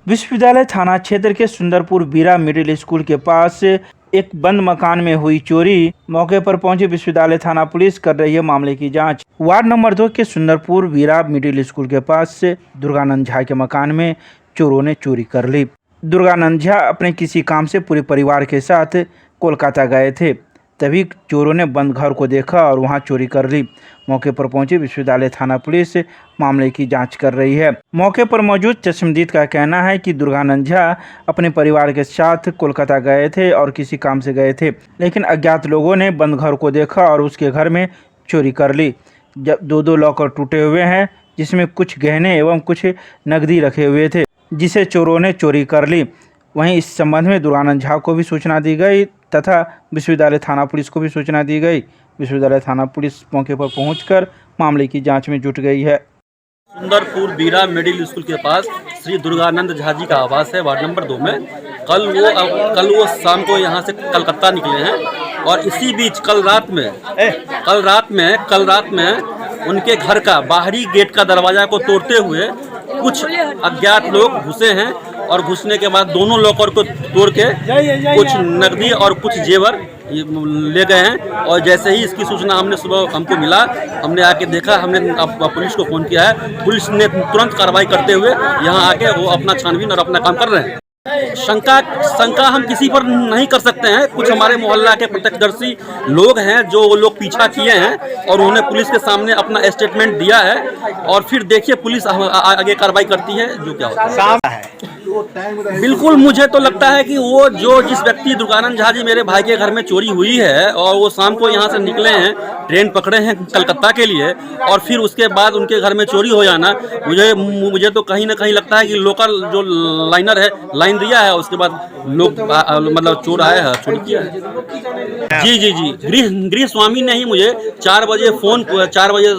विश्वविद्यालय थाना क्षेत्र के सुंदरपुर बीरा मिडिल स्कूल के पास एक बंद मकान में हुई चोरी। मौके पर पहुंची विश्वविद्यालय थाना पुलिस कर रही है मामले की जांच। वार्ड नंबर 2 के सुंदरपुर बीरा मिडिल स्कूल के पास से दुर्गानंद झा के मकान में चोरों ने चोरी कर ली। दुर्गानंद झा अपने किसी काम से पूरे परिवार के साथ कोलकाता गए थे, तभी चोरों ने बंद घर को देखा और वहां चोरी कर ली। मौके पर पहुंची विश्वविद्यालय थाना पुलिस मामले की जांच कर रही है। मौके पर मौजूद चश्मदीद का कहना है कि दुर्गानंद झा अपने परिवार के साथ कोलकाता गए थे और किसी काम से गए थे, लेकिन अज्ञात लोगों ने बंद घर को देखा और उसके घर में चोरी कर ली। जब दो लॉकर टूटे हुए हैं, जिसमें कुछ गहने एवं कुछ नकदी रखे हुए थे, जिसे चोरों ने चोरी कर ली। वहीं इस संबंध में दुर्गानंद झा को भी सूचना दी गई तथा विश्वविद्यालय थाना पुलिस को भी सूचना दी गई। विश्वविद्यालय थाना पुलिस मौके पर पहुंचकर मामले की जांच में जुट गई है। सुंदरपुर बीरा मिडिल स्कूल के पास श्री दुर्गानंद झा जी का आवास है, वार्ड नंबर 2 में। कल वो शाम को यहाँ से कलकत्ता निकले हैं और इसी बीच कल रात में उनके घर का बाहरी गेट का दरवाजा को तोड़ते हुए कुछ अज्ञात लोग घुसे हैं और घुसने के बाद दोनों लॉकर को तोड़ के कुछ नकदी और कुछ जेवर ले गए हैं। और जैसे ही इसकी सूचना हमको मिला, हमने आके देखा, हमने पुलिस को फ़ोन किया है। पुलिस ने तुरंत कार्रवाई करते हुए यहाँ आके वो अपना छानबीन और अपना काम कर रहे हैं। शंका हम किसी पर नहीं कर सकते हैं। कुछ हमारे मोहल्ला के प्रत्यक्षदर्शी लोग हैं जो वो लोग पीछा किए हैं और उन्होंने पुलिस के सामने अपना स्टेटमेंट दिया है और फिर देखिए पुलिस आगे कार्रवाई करती है जो क्या होता है। बिल्कुल, मुझे तो लगता है कि वो जिस व्यक्ति दुर्गानंद झा जी मेरे भाई के घर में चोरी हुई है और वो शाम को यहाँ से निकले हैं, ट्रेन पकड़े हैं कलकत्ता के लिए और फिर उसके बाद उनके घर में चोरी हो जाना, मुझे तो कहीं ना कहीं लगता है कि लोकल जो लाइनर है लाइन दिया है, उसके बाद लोग मतलब चोर आए हैं, चोरी किया है। जी गृह स्वामी ने ही मुझे 4 बजे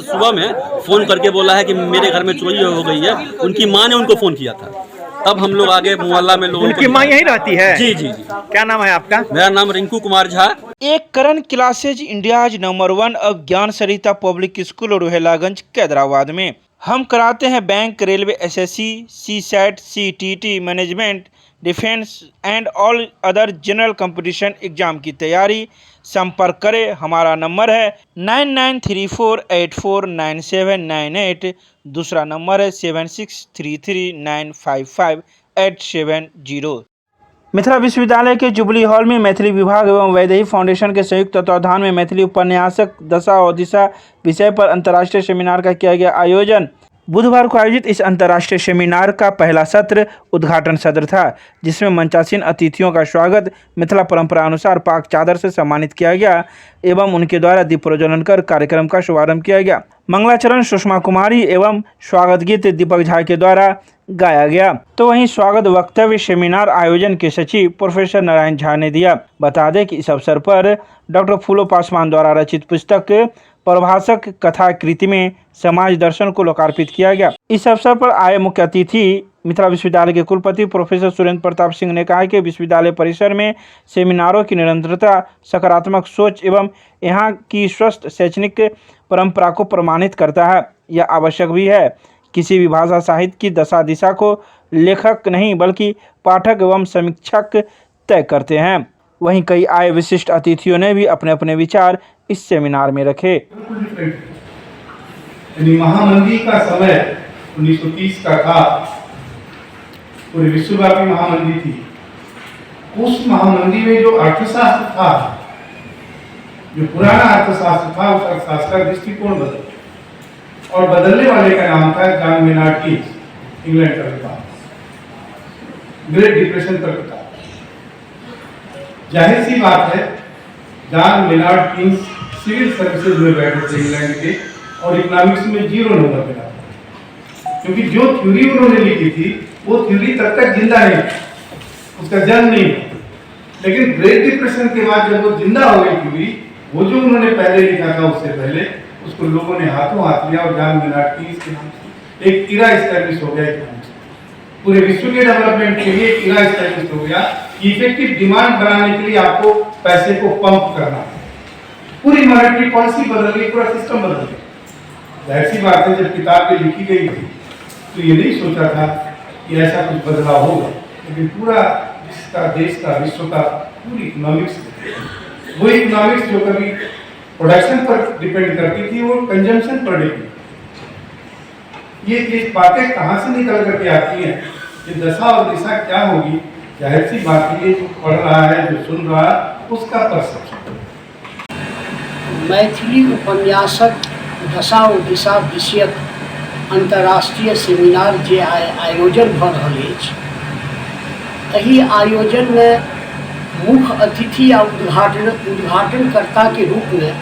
सुबह में फ़ोन करके बोला है कि मेरे घर में चोरी हो गई है। उनकी माँ ने उनको फ़ोन किया था, तब हम लोग आगे मोहल्ला में लोग। उनकी माँ यहीं रहती है? जी। क्या नाम है आपका? मेरा नाम रिंकू कुमार झा। एक करण क्लासेज इंडियाज नंबर 1 ऑफ ज्ञान सरिता पब्लिक स्कूल रोहेलागंज कैदराबाद में हम कराते हैं bank, railway, SSC, CSAT, CTT, management, defence and all other general competition exam की तैयारी। संपर्क करें, हमारा नंबर है 9934849798। दूसरा नंबर है 7633955870। मिथिला विश्वविद्यालय के जुबली हॉल में मैथिली विभाग एवं वैदेही फाउंडेशन के संयुक्त तत्वाधान में मैथिली उपन्यासक दशा और दिशा विषय पर अंतर्राष्ट्रीय सेमिनार का किया गया आयोजन। बुधवार को आयोजित इस अंतर्राष्ट्रीय सेमिनार का पहला सत्र उद्घाटन सत्र था, जिसमें मंचासीन अतिथियों का स्वागत मिथिला परंपरा अनुसार पाक चादर से सम्मानित किया गया एवं उनके द्वारा दीप प्रज्वलन कर कार्यक्रम का शुभारंभ किया गया। मंगलाचरण सुषमा कुमारी एवं स्वागत गीत दीपक झा के द्वारा गाया गया। तो वहीं स्वागत वक्तव्य सेमिनार आयोजन के सचिव प्रोफेसर नारायण झा ने दिया। बता दें कि इस अवसर पर डॉक्टर फूलो पासवान द्वारा रचित पुस्तक प्रभाषक कथा कृति में समाज दर्शन को लोकार्पित किया गया। इस अवसर पर आए मुख्य अतिथि मिथिला विश्वविद्यालय के कुलपति प्रोफेसर सुरेंद्र प्रताप सिंह ने कहा कि विश्वविद्यालय परिसर में सेमिनारों की निरंतरता सकारात्मक सोच एवं यहाँ की स्वस्थ शैक्षणिक परंपरा को प्रमाणित करता है। यह आवश्यक भी है। किसी भी भाषा साहित्य की दशा दिशा को लेखक नहीं बल्कि पाठक एवं समीक्षक तय करते हैं। वहीं कई आए विशिष्ट अतिथियों ने भी अपने अपने विचार इस सेमिनार में रखे। महामंदी का समय 1930 का था, पूरे विश्वव्यापी महामंदी थी। उस महामंदी में जो अर्थशास्त्र था, जो पुराना अर्थशास्त्र था, उस अर्थशास्त्र का दृष्टिकोण बदला और बदलने वाले का नाम था जॉन मेनार्ड कीन्स, इंग्लैंड का विद्वान, ग्रेट डिप्रेशन पर था। जाहिर सी बात है, John Maynard Keynes civil services में बैठे थे इंग्लैंड के और इकोनॉमिक्स में 0 नंबर मिला, क्योंकि जो थ्योरी उन्होंने लिखी थी वो थ्योरी तब तक जिंदा नहीं, उसका जन्म नहीं हुआ। लेकिन ग्रेट डिप्रेशन के बाद जब वो जिंदा हो गई थ्योरी, वो जो उन्होंने पहले लिखा था उससे पहले, उसको लोगों ने हाथों हाथ लिया और जॉन मेनार्ड कीन्स के नाम से एक इरा एस्टैब्लिश हो गया। पूरे विश्व के डेवलपमेंट के लिए एक इरा एस्टैब्लिश हो गया। इफेक्टिव डिमांड बनाने के लिए आपको पैसे को पंप करना है। पूरी मॉनेटरी पॉलिसी बदल गई, पूरा सिस्टम बदल गया। जाहिर सी बात है, जब किताब लिखी गई थी तो ये नहीं सोचा था कि ऐसा कुछ बदलाव होगा, लेकिन पूरा जिसका देश का विश्व का पूरी इकोनॉमिक्स, वो इकोनॉमिक्स जो कभी प्रोडक्शन पर डिपेंड करती थी वो कंजम्पशन पर डिपेंड। ये बातें कहाँ से निकल करके आती हैं, कि दशा और दिशा क्या होगी, जाहिर सी बात है ये जो पढ़ रहा है, जो सुन रहा है, उसका परसेप्शन। मैथिली उपन्यासक दशा और दिशा विषयक अंतर्राष्ट्रीय सेमिनार जे आयोजन भ रहल अछि, एहि आयोजन में मुख्य अतिथि आ उद्घाटनकर्ता के रूप में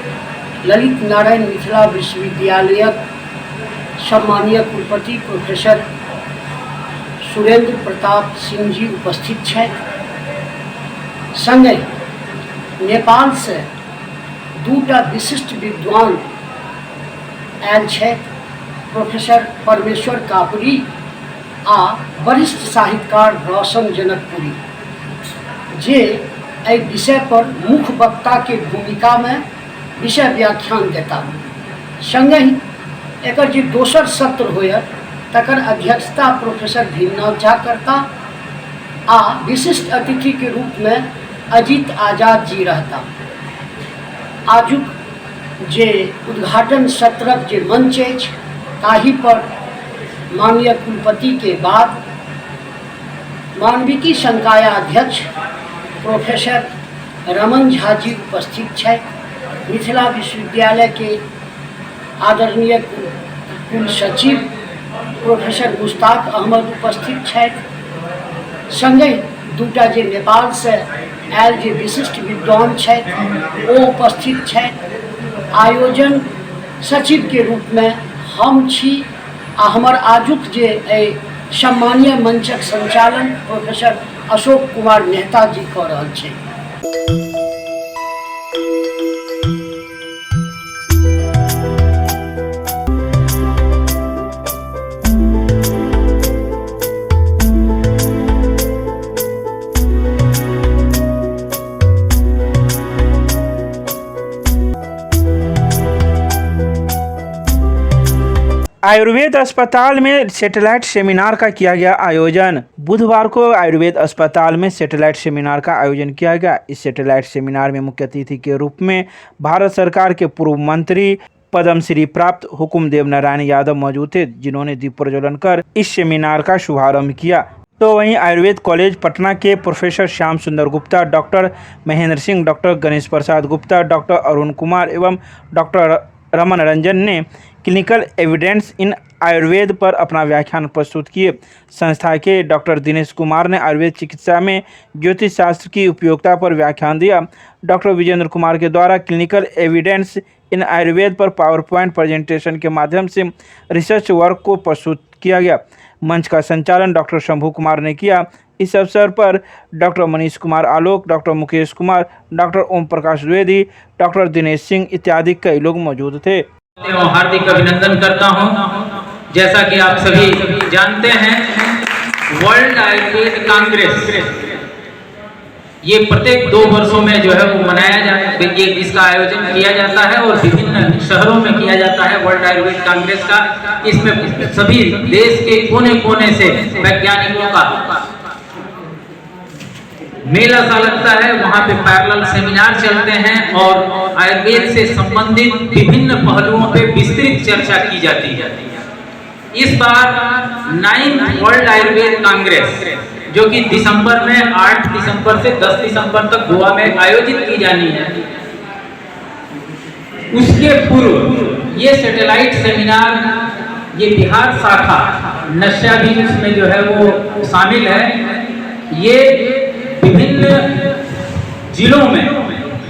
ललित नारायण मिथिला विश्वविद्यालयक सम्मानीय कुलपति प्रोफेसर सुरेंद्र प्रताप सिंह जी उपस्थित छथि। संगे नेपाल से दूटा विशिष्ट विद्वान आयल छथि, प्रोफेसर परमेश्वर कापुरी आ वरिष्ठ साहित्यकार रोशन जनकपुरी, जे एहि विषय पर मुख्य वक्ता के भूमिका में विषय व्याख्यान देता। संगे एकर जे दोसर सत्र होयत तकर अध्यक्षता प्रोफेसर भीमनाथ झा करता आ विशिष्ट अतिथि के रूप में अजीत आजाद जी रहता। आजुक जे उद्घाटन सत्रक जे मंच अछि ताहि पर माननीय कुलपति के बाद मानविकी संकाय अध्यक्ष प्रोफेसर रमन झा जी उपस्थित छथि। मिथिला विश्वविद्यालय के आदरणीय कुल सचिव प्रोफेसर मुश्ताक अहमद उपस्थित छथि। संगे दूटा जे नेपाल से आयल जे विशिष्ट विद्वान छथि ओ उपस्थित छथि। आयोजन सचिव के रूप में हम छी आ हमर आजुक जे सम्मानीय मंचक संचालन प्रोफेसर अशोक कुमार मेहता जी कऽ रहल छथि। आयुर्वेद अस्पताल में सैटेलाइट सेमिनार का किया गया आयोजन। बुधवार को आयुर्वेद अस्पताल में सैटेलाइट सेमिनार का आयोजन किया गया। इस सैटेलाइट सेमिनार में मुख्य अतिथि के रूप में भारत सरकार के पूर्व मंत्री पद्मश्री प्राप्त हुकुमदेव नारायण यादव मौजूद थे, जिन्होंने दीप प्रज्वलन कर इस सेमिनार का शुभारंभ किया। तो वहीं आयुर्वेद कॉलेज पटना के प्रोफेसर श्याम सुंदर Gupta, doctor Mahendra Singh, doctor Ganesh Prasad Gupta, doctor Arun Kumar एवं डॉक्टर रमन रंजन ने क्लिनिकल एविडेंस इन आयुर्वेद पर अपना व्याख्यान प्रस्तुत किए। संस्था के डॉक्टर दिनेश कुमार ने आयुर्वेद चिकित्सा में ज्योतिष शास्त्र की उपयोगिता पर व्याख्यान दिया। डॉक्टर विजेंद्र कुमार के द्वारा क्लिनिकल एविडेंस इन आयुर्वेद पर पावर पॉइंट प्रेजेंटेशन के माध्यम से रिसर्च वर्क को प्रस्तुत किया गया। मंच का संचालन डॉक्टर शंभू कुमार ने किया। इस अवसर पर doctor Manish Kumar Alok, doctor Mukesh Kumar, doctor Om Prakash Dwivedi, doctor Dinesh Singh इत्यादि कई लोग मौजूद थे। हार्दिक अभिनंदन करता हूं। जैसा कि आप सभी जानते हैं, वर्ल्ड आयुर्वेद कांग्रेस ये प्रत्येक 2 वर्षों में जो है वो मनाया जाता है, इसका आयोजन किया जाता है और विभिन्न शहरों में किया जाता है वर्ल्ड आयुर्वेद कांग्रेस का। इसमें सभी देश के कोने कोने से वैज्ञानिकों का मेला सा लगता है। वहाँ पे पैरेलल सेमिनार चलते हैं और आयुर्वेद से संबंधित विभिन्न पहलुओं पे विस्तृत चर्चा की जाती है। इस बार 9th वर्ल्ड आयुर्वेद कांग्रेस जो कि दिसंबर में 8 दिसंबर से 10 दिसंबर तक गोवा में आयोजित की जानी है, उसके पूर्व ये सैटेलाइट सेमिनार, ये बिहार शाखा नशा भी उसमें जो है वो शामिल है। ये विभिन्न जिलों में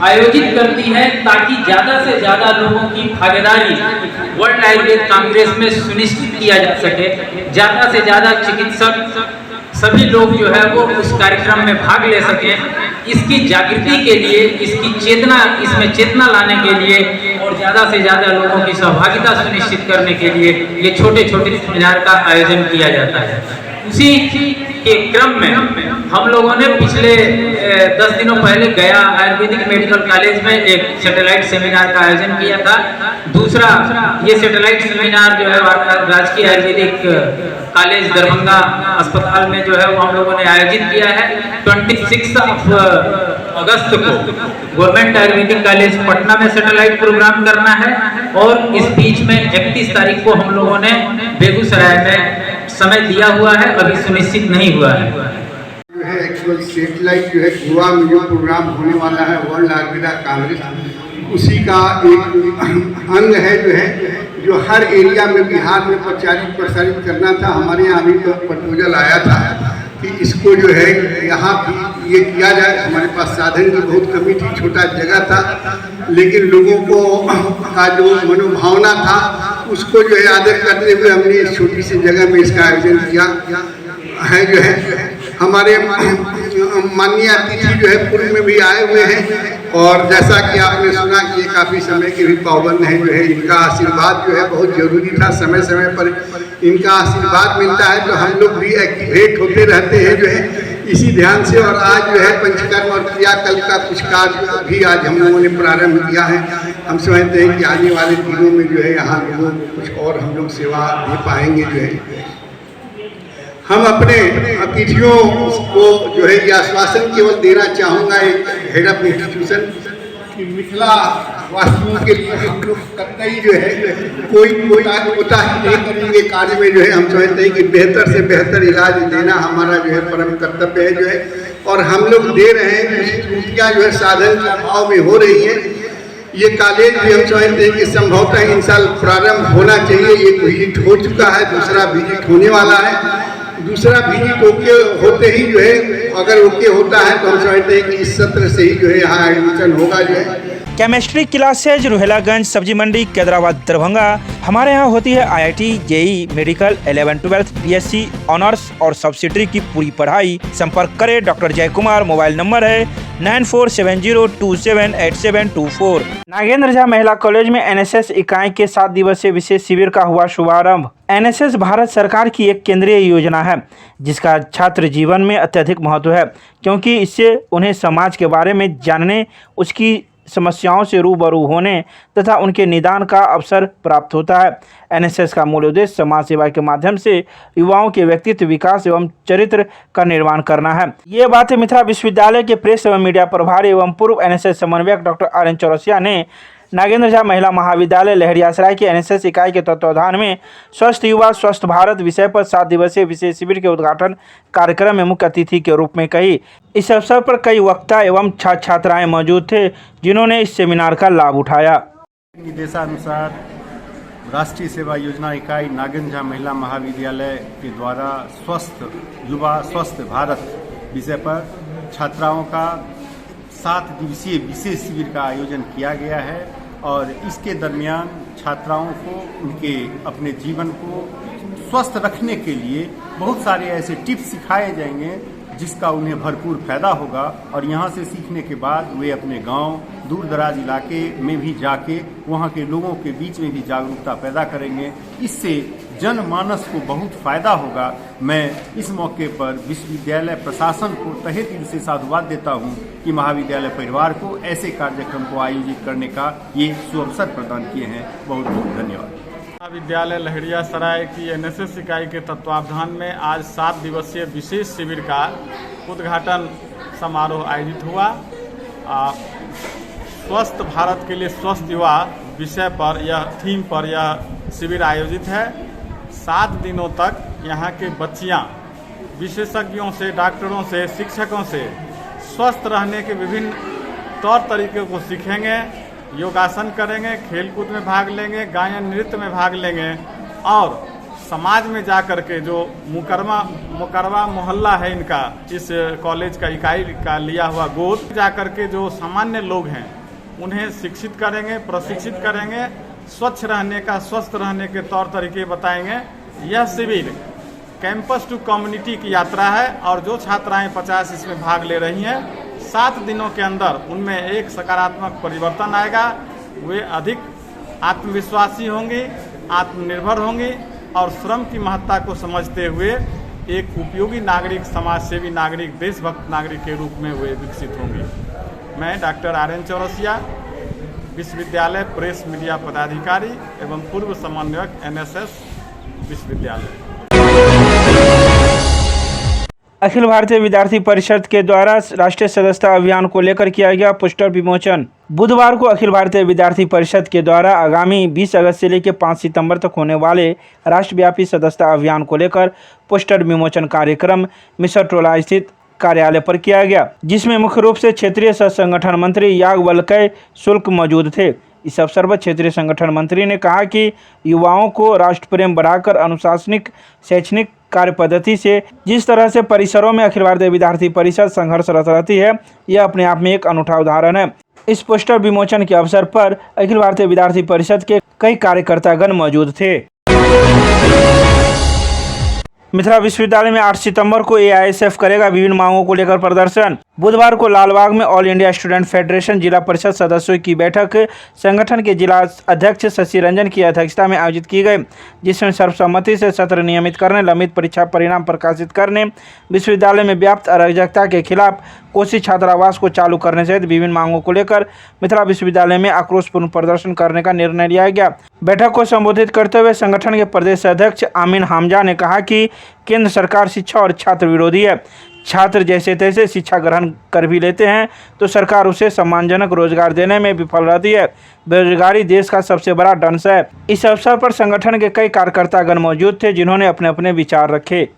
आयोजित करती है ताकि ज़्यादा से ज़्यादा लोगों की भागीदारी वर्ल्ड आयुर्वेद कांग्रेस में सुनिश्चित किया जा सके। ज़्यादा से ज़्यादा चिकित्सक सभी लोग जो है वो उस कार्यक्रम में भाग ले सकें। इसकी जागृति के लिए, इसकी चेतना, इसमें चेतना लाने के लिए और ज़्यादा से ज़्यादा लोगों की सहभागिता सुनिश्चित करने के लिए ये छोटे छोटे सेमिनार का आयोजन किया जाता है। उसी के क्रम में हम लोगों ने पिछले 10 दिनों पहले गया आयुर्वेदिक मेडिकल कॉलेज में एक सैटेलाइट सेमिनार का आयोजन किया था। दूसरा ये सैटेलाइट सेमिनार जो है राजकीय आयुर्वेदिक कॉलेज दरभंगा अस्पताल में जो है वो हम लोगों ने आयोजित किया है। 26 अगस्त को गवर्नमेंट आयुर्वेदिक कॉलेज पटना में सैटेलाइट प्रोग्राम करना है और इस बीच में 31 तारीख को हम लोगों ने बेगूसराय में समय दिया हुआ है, अभी सुनिश्चित नहीं हुआ है। जो है एक्चुअल सेटेलाइट जो है गोवा में जो प्रोग्राम होने वाला है वर्ल्ड आयुर्वेदा कांग्रेस, उसी का एक अंग है जो हर एरिया में बिहार में प्रसारित करना था। हमारे यहाँ भी प्रपोजल आया था कि इसको जो है यहाँ भी ये किया जाए। हमारे पास साधन की बहुत कमी थी, छोटा जगह था, लेकिन लोगों को का जो मनोभावना था उसको जो है आदर करते हुए हमने इस छोटी सी जगह में इसका आयोजन किया है। जो है हमारे माननीय अतिथि जो है पूर्व में भी आए हुए हैं और जैसा कि आपने सुना कि ये काफ़ी समय के भी पाबंद हैं। जो है इनका आशीर्वाद जो है बहुत जरूरी था, समय समय पर इनका आशीर्वाद मिलता है तो हम लोग भी एक्टिवेट होते रहते हैं जो है इसी ध्यान से। और आज जो है पंचकर्म और क्रियाकल्प का कुछ कार्य भी आज हम लोगों ने प्रारंभ किया है। हम समझते हैं कि आने वाले दिनों में जो है यहाँ लोगों को कुछ और हम लोग सेवा दे पाएंगे। जो है हम अपने अतिथियों को जो है ये आश्वासन केवल देना चाहूँगा एक हेड ऑफ इंस्टीट्यूशन कि मिथिला वासियों के लिए हम लोग कतई जो है कोई कोताही नहीं करेंगे कार्य में। जो है हम समझते हैं कि बेहतर से बेहतर इलाज देना हमारा जो है परम कर्तव्य है। जो है और हम लोग दे रहे हैं, कुछ त्रुटियाँ जो है साधन के अभाव में हो रही हैं। ये कॉलेज भी हम समझते हैं कि संभवतः इन साल प्रारंभ होना चाहिए। एक विजिट हो चुका है, दूसरा विजिट होने वाला है। दूसरा विजिट ओके होते ही जो है अगर ओके होता है तो हम समझते हैं कि इस सत्र से ही जो है यहाँ एडमिशन होगा। जो है केमिस्ट्री क्लासेज रुहेलागंज सब्जी मंडी कैदराबाद दरभंगा। हमारे यहाँ होती है IIT, JEE, medical, 11, 12, BSc honours और सब्सिडरी की पूरी पढ़ाई। संपर्क करें डॉक्टर जय कुमार। मोबाइल नंबर है 9470278724। नागेंद्र झा महिला कॉलेज में NSS इकाई के 7 दिवसीय विशेष शिविर का हुआ शुभारंभ। NSS भारत सरकार की एक केंद्रीय योजना है जिसका छात्र जीवन में अत्यधिक महत्व है, क्योंकि इससे उन्हें समाज के बारे में जानने, उसकी समस्याओं से रूबरू होने तथा उनके निदान का अवसर प्राप्त होता है। NSS का मूल उद्देश्य समाज सेवा के माध्यम से युवाओं के व्यक्तित्व विकास एवं चरित्र का निर्माण करना है। ये बातें मिथिला विश्वविद्यालय के प्रेस एवं मीडिया प्रभारी एवं पूर्व NSS समन्वयक डॉक्टर RN चौरसिया ने नागेंद्र झा महिला महाविद्यालय लहरियासराय की NSS इकाई के तत्वाधान में स्वस्थ युवा स्वस्थ भारत विषय पर 7 दिवसीय विशेष शिविर के उद्घाटन कार्यक्रम में मुख्य अतिथि के रूप में कही। इस अवसर पर कई वक्ता एवं छात्र छात्राएं मौजूद थे जिन्होंने इस सेमिनार का लाभ उठाया। निर्देशानुसार राष्ट्रीय सेवा योजना इकाई नागेंद्र झा महिला महाविद्यालय के द्वारा स्वस्थ युवा स्वस्थ भारत विषय पर छात्राओं का 7 दिवसीय विशेष शिविर का आयोजन किया गया है और इसके दरमियान छात्राओं को उनके अपने जीवन को स्वस्थ रखने के लिए बहुत सारे ऐसे टिप्स सिखाए जाएंगे जिसका उन्हें भरपूर फायदा होगा। और यहाँ से सीखने के बाद वे अपने गांव दूर दराज इलाके में भी जाके वहाँ के लोगों के बीच में भी जागरूकता पैदा करेंगे। इससे जनमानस को बहुत फायदा होगा। मैं इस मौके पर विश्वविद्यालय प्रशासन को तहे दिल से साधुवाद देता हूँ कि महाविद्यालय परिवार को ऐसे कार्यक्रम को आयोजित करने का ये सुअवसर प्रदान किए हैं। बहुत बहुत धन्यवाद। महाविद्यालय लहरियासराय की NSS इकाई के तत्वावधान में आज 7 दिवसीय विशेष शिविर का उद्घाटन समारोह आयोजित हुआ। स्वस्थ भारत के लिए स्वस्थ युवा विषय पर यह थीम पर यह शिविर आयोजित है। 7 दिनों तक यहाँ के बच्चियाँ विशेषज्ञों से, डॉक्टरों से, शिक्षकों से स्वस्थ रहने के विभिन्न तौर तरीके को सीखेंगे, योगासन करेंगे, खेलकूद में भाग लेंगे, गायन नृत्य में भाग लेंगे और समाज में जा कर के जो मुकरवा मोहल्ला है इनका, इस कॉलेज का इकाई का लिया हुआ गोद, जा कर के जो सामान्य लोग हैं उन्हें शिक्षित करेंगे, प्रशिक्षित करेंगे, स्वच्छ रहने का, स्वस्थ रहने के तौर तरीके बताएंगे। यह शिविर कैंपस टू कम्युनिटी की यात्रा है और जो छात्राएं 50 इसमें भाग ले रही हैं, 7 दिनों के अंदर उनमें एक सकारात्मक परिवर्तन आएगा। वे अधिक आत्मविश्वासी होंगी, आत्मनिर्भर होंगी और श्रम की महत्ता को समझते हुए एक उपयोगी नागरिक, समाजसेवी नागरिक, देशभक्त नागरिक के रूप में वे विकसित होंगे। मैं डॉक्टर RN चौरसिया, विश्वविद्यालय प्रेस मीडिया पदाधिकारी एवं पूर्व समन्वयक NSS विश्वविद्यालय। अखिल भारतीय विद्यार्थी परिषद के द्वारा राष्ट्रीय सदस्यता अभियान को लेकर किया गया पोस्टर विमोचन। बुधवार को अखिल भारतीय विद्यार्थी परिषद के द्वारा आगामी 20 अगस्त से लेकर 5 सितंबर तक होने वाले राष्ट्रव्यापी सदस्यता अभियान को लेकर पोस्टर विमोचन कार्यक्रम मिसर टोला स्थित कार्यालय पर किया गया, जिसमें मुख्य रूप से क्षेत्रीय सह संगठन मंत्री याज्ञवल्क्य शुक्ल मौजूद थे। इस अवसर पर क्षेत्रीय संगठन मंत्री ने कहा कि युवाओं को राष्ट्र प्रेम बढ़ाकर अनुशासनिक शैक्षणिक कार्य पद्धति से जिस तरह से परिसरों में अखिल भारतीय विद्यार्थी परिषद संघर्षरत रहती है, यह अपने आप में एक अनूठा उदाहरण है। इस पोस्टर विमोचन के अवसर पर अखिल भारतीय विद्यार्थी परिषद के कई कार्यकर्तागण मौजूद थे। मिथिला विश्वविद्यालय में 8 सितंबर को AISF करेगा विभिन्न मांगों को लेकर प्रदर्शन। बुधवार को लालबाग में ऑल इंडिया स्टूडेंट फेडरेशन जिला परिषद सदस्यों की बैठक संगठन के जिला अध्यक्ष शशि रंजन की अध्यक्षता में आयोजित की गई, जिसमें सर्वसम्मति से सत्र नियमित करने, लंबित परीक्षा परिणाम प्रकाशित करने, विश्वविद्यालय में व्याप्त अराजकता के खिलाफ कोसी छात्रावास को चालू करने सहित विभिन्न मांगों को लेकर मिथिला विश्वविद्यालय में आक्रोशपूर्ण प्रदर्शन करने का निर्णय लिया गया। बैठक को संबोधित करते हुए संगठन के प्रदेश अध्यक्ष आमीन हामजा ने कहा कि केंद्र सरकार शिक्षा और छात्र विरोधी है। छात्र जैसे तैसे शिक्षा ग्रहण कर भी लेते हैं तो सरकार उसे सम्मानजनक रोजगार देने में विफल रहती है। बेरोजगारी देश का सबसे बड़ा दंश है। इस अवसर पर संगठन के कई कार्यकर्तागण मौजूद थे, जिन्होंने अपने अपने विचार रखे।